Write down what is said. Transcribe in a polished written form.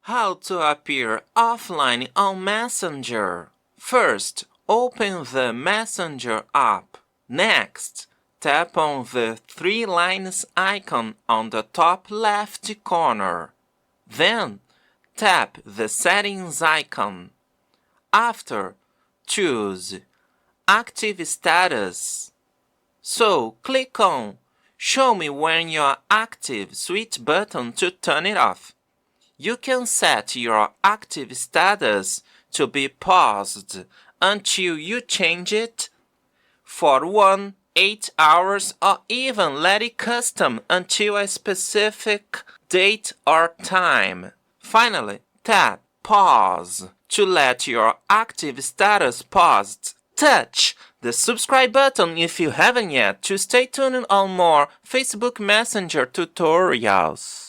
How to appear offline on Messenger. First, open the Messenger app. Next, tap on the three lines icon on the top left corner. Then, tap the settings icon. After, choose Active Status. So, click on Show me when you're active switch button to turn it off. You can set your active status to be paused until you change it for 1, 8 hours, or even let it custom until a specific date or time. Finally, tap Pause to let your active status paused. Touch the subscribe button if you haven't yet to stay tuned on more Facebook Messenger tutorials.